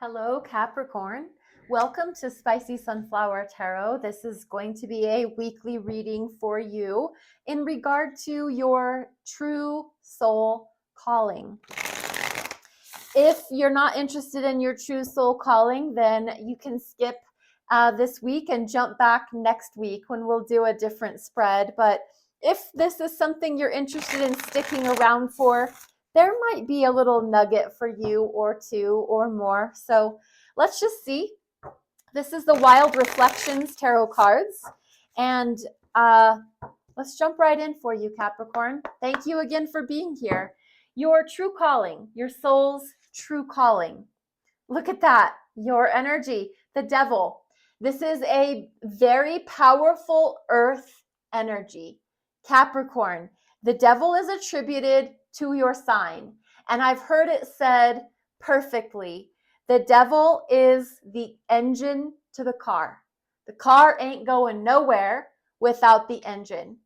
Hello, Capricorn. Welcome to Spicy Sunflower Tarot. This is going to be a weekly reading for you in regard to your true soul calling. If you're not interested in your true soul calling, then you can skip this week and jump back next week when we'll do a different spread. But if this is something you're interested in sticking around for, there might be a little nugget for you or two or more. So let's just see. This is the Wild Reflections Tarot cards. And let's jump right in for you, Capricorn. Thank you again for being here. Your true calling, your soul's true calling. Look at that, your energy, the devil. This is a very powerful earth energy. Capricorn, the devil is attributed to your sign. And I've heard it said perfectly, the devil is the engine to the car. The car ain't going nowhere without the engine.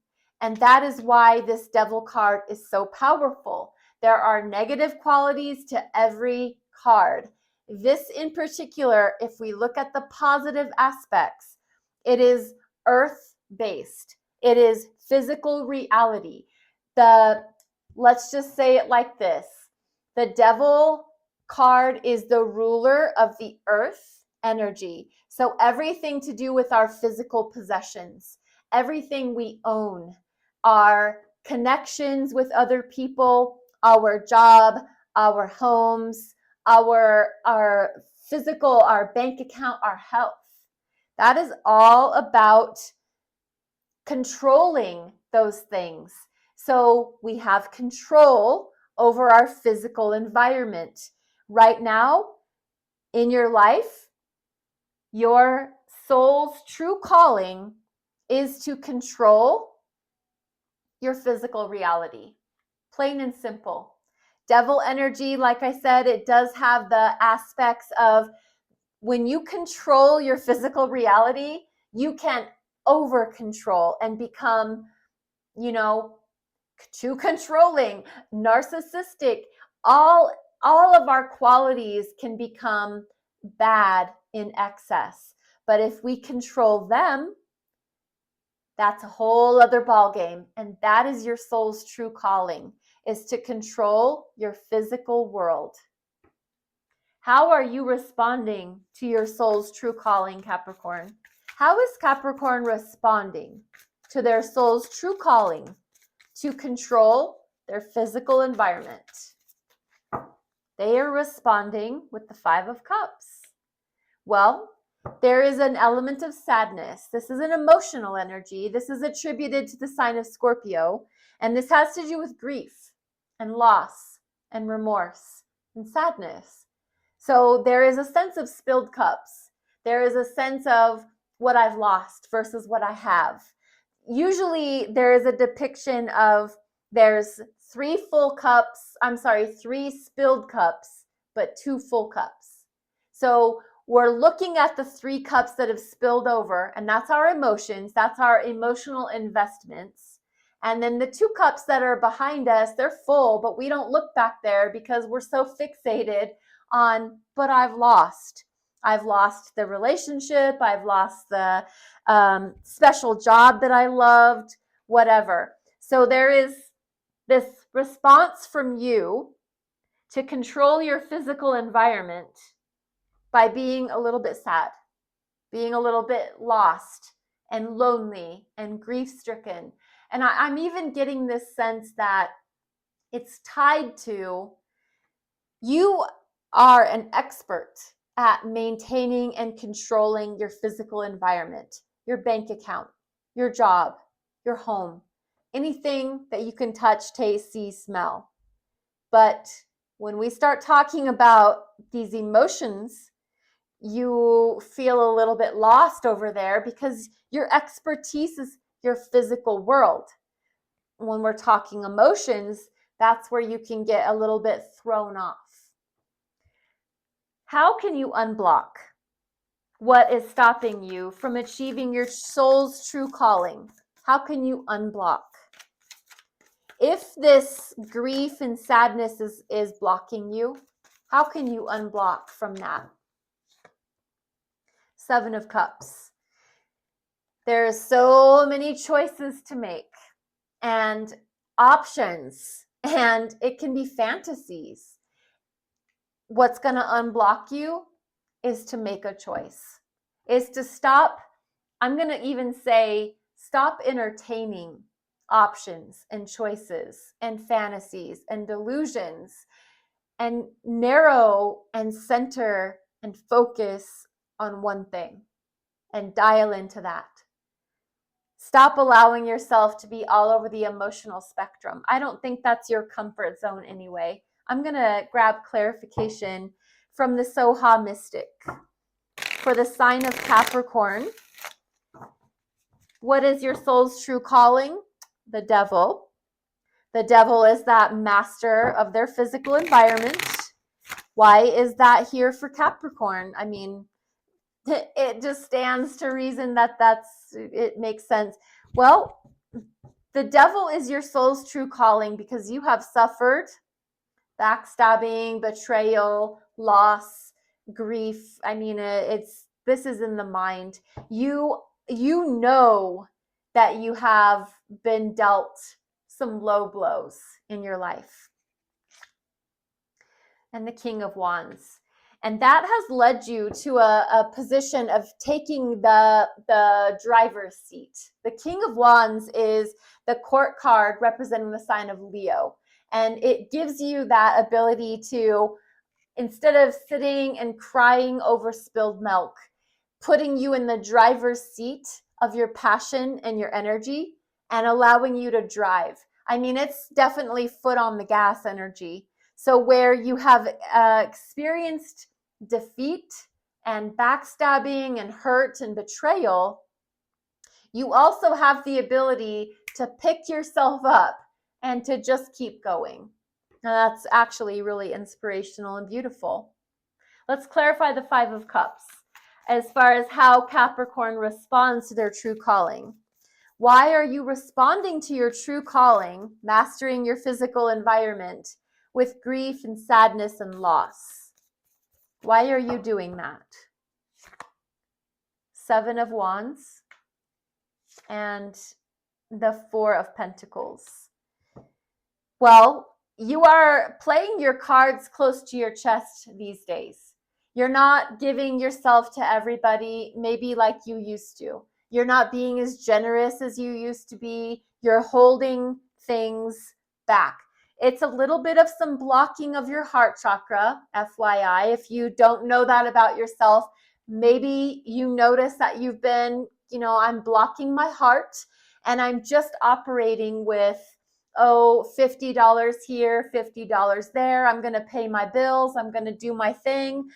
And that is why this devil card is so powerful. There are negative qualities to every card. This in particular, if we look at the positive aspects, it is earth-based. It is physical reality. Let's just say it like this. The devil card is the ruler of the earth energy. So everything to do with our physical possessions, everything we own, our connections with other people, our job, our homes, our physical, our bank account, our health. That is all about controlling those things. So we have control over our physical environment. Right now, in your life, your soul's true calling is to control your physical reality. Plain and simple. Devil energy, like I said, it does have the aspects of when you control your physical reality, you can over control and become, too controlling, narcissistic. All of our qualities can become bad in excess. But if we control them, that's a whole other ballgame. And that is your soul's true calling, is to control your physical world. How are you responding to your soul's true calling, Capricorn? How is Capricorn responding to their soul's true calling to control their physical environment? They are responding with the Five of Cups. Well, there is an element of sadness. This is an emotional energy. This is attributed to the sign of Scorpio. And this has to do with grief and loss and remorse and sadness. So there is a sense of spilled cups. There is a sense of what I've lost versus what I have. Usually there is a depiction of there's three spilled cups, but 2 full cups. So we're looking at the 3 cups that have spilled over, and that's our emotions, that's our emotional investments. And then the 2 cups that are behind us, they're full, but we don't look back there because we're so fixated on, but I've lost. I've lost the relationship, I've lost the special job that I loved, whatever. So there is this response from you to control your physical environment by being a little bit sad, being a little bit lost and lonely and grief-stricken. And I'm even getting this sense that it's tied to you are an expert at maintaining and controlling your physical environment, your bank account, your job, your home, anything that you can touch, taste, see, smell. But when we start talking about these emotions, you feel a little bit lost over there because your expertise is your physical world. When we're talking emotions, that's where you can get a little bit thrown off. How can you unblock what is stopping you from achieving your soul's true calling? How can you unblock? If this grief and sadness is blocking you, how can you unblock from that? Seven of Cups. There's so many choices to make and options, and it can be fantasies. What's going to unblock you is to make a choice, is to stop. I'm going to even say stop entertaining options and choices and fantasies and delusions, and narrow and center and focus on one thing and dial into that. Stop allowing yourself to be all over the emotional spectrum. I don't think that's your comfort zone anyway. I'm going to grab clarification from the Soha mystic. For the sign of Capricorn, what is your soul's true calling? The devil. The devil is that master of their physical environment. Why is that here for Capricorn? I mean, it just stands to reason that it makes sense. Well, the devil is your soul's true calling because you have suffered backstabbing, betrayal, loss, grief. I mean, this is in the mind. You know that you have been dealt some low blows in your life. And the King of Wands. And that has led you to a position of taking the driver's seat. The King of Wands is the court card representing the sign of Leo. And it gives you that ability to, instead of sitting and crying over spilled milk, putting you in the driver's seat of your passion and your energy and allowing you to drive. I mean, it's definitely foot on the gas energy. So where you have experienced defeat and backstabbing and hurt and betrayal, you also have the ability to pick yourself up and to just keep going. Now that's actually really inspirational and beautiful. Let's clarify the Five of Cups as far as how Capricorn responds to their true calling. Why are you responding to your true calling, mastering your physical environment, with grief and sadness and loss? Why are you doing that? Seven of Wands and the Four of Pentacles. Well, you are playing your cards close to your chest these days. You're not giving yourself to everybody, maybe like you used to. You're not being as generous as you used to be. You're holding things back. It's a little bit of some blocking of your heart chakra, FYI. If you don't know that about yourself, maybe you notice that you've been, I'm blocking my heart and I'm just operating with, $50 here, $50 there. I'm going to pay my bills. I'm going to do my thing.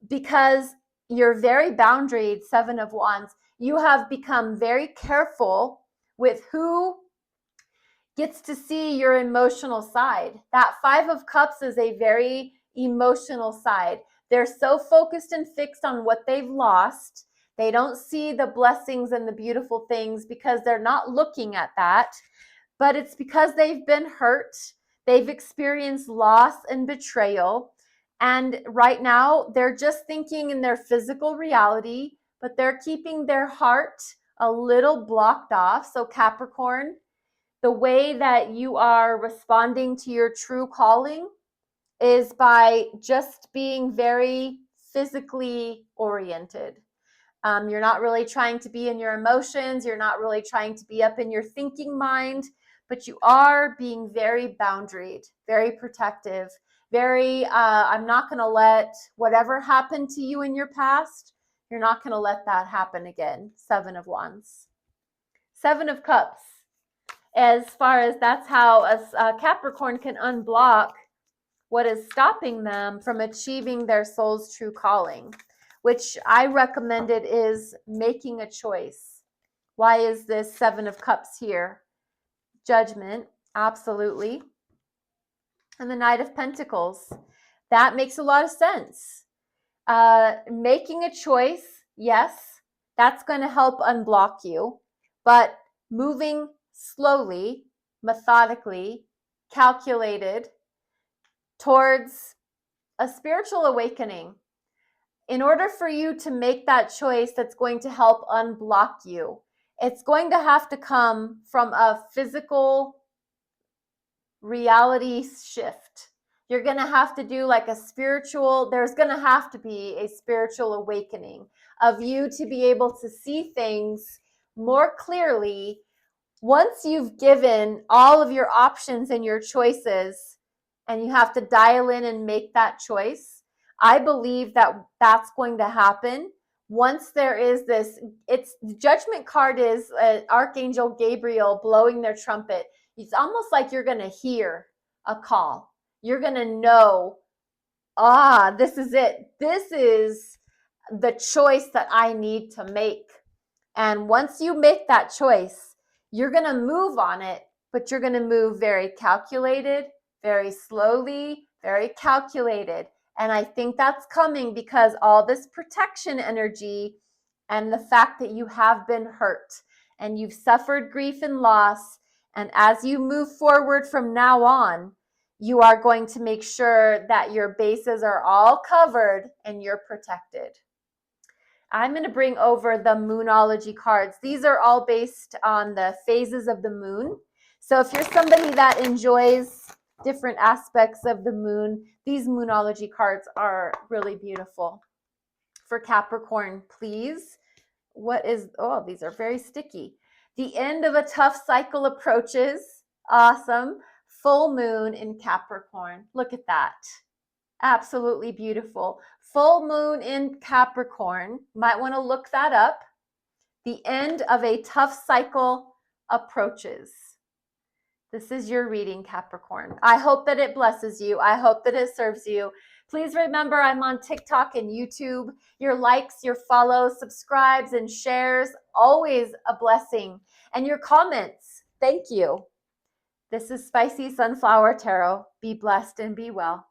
Because you're very boundaried, Seven of Wands. You have become very careful with who gets to see your emotional side. That Five of Cups is a very emotional side. They're so focused and fixed on what they've lost. They don't see the blessings and the beautiful things because they're not looking at that. But it's because they've been hurt. They've experienced loss and betrayal. And right now, they're just thinking in their physical reality, but they're keeping their heart a little blocked off. So Capricorn, the way that you are responding to your true calling is by just being very physically oriented. You're not really trying to be in your emotions. You're not really trying to be up in your thinking mind, but you are being very boundaried, very protective, very, I'm not going to let whatever happened to you in your past, you're not going to let that happen again. Seven of Wands. Seven of Cups. As far as that's how a Capricorn can unblock what is stopping them from achieving their soul's true calling, which I recommended is making a choice. Why is this Seven of Cups here? Judgment, absolutely. And the Knight of Pentacles. That makes a lot of sense. Making a choice, yes, that's going to help unblock you, but moving slowly, methodically, calculated towards a spiritual awakening in order for you to make that choice that's going to help unblock you, it's going to have to come from a physical reality shift. You're going to have to do like there's going to have to be a spiritual awakening of you to be able to see things more clearly once you've given all of your options and your choices and you have to dial in and make that choice. I believe that that's going to happen once there is this. It's the judgment card is Archangel Gabriel blowing their trumpet. It's almost like you're going to hear a call. You're going to know, this is it. This is the choice that I need to make. And once you make that choice, you're going to move on it, but you're going to move very calculated, very slowly, very calculated. And I think that's coming because all this protection energy and the fact that you have been hurt and you've suffered grief and loss. And as you move forward from now on, you are going to make sure that your bases are all covered and you're protected. I'm going to bring over the Moonology cards. These are all based on the phases of the moon. So if you're somebody that enjoys different aspects of the moon, these Moonology cards are really beautiful. For Capricorn, please. These are very sticky. The end of a tough cycle approaches. Awesome. Full moon in Capricorn. Look at that. Absolutely beautiful. Full moon in Capricorn. Might want to look that up. The end of a tough cycle approaches. This is your reading, Capricorn. I hope that it blesses you. I hope that it serves you. Please remember I'm on TikTok and YouTube. Your likes, your follows, subscribes, and shares, always a blessing. And your comments, thank you. This is Spicy Sunflower Tarot. Be blessed and be well.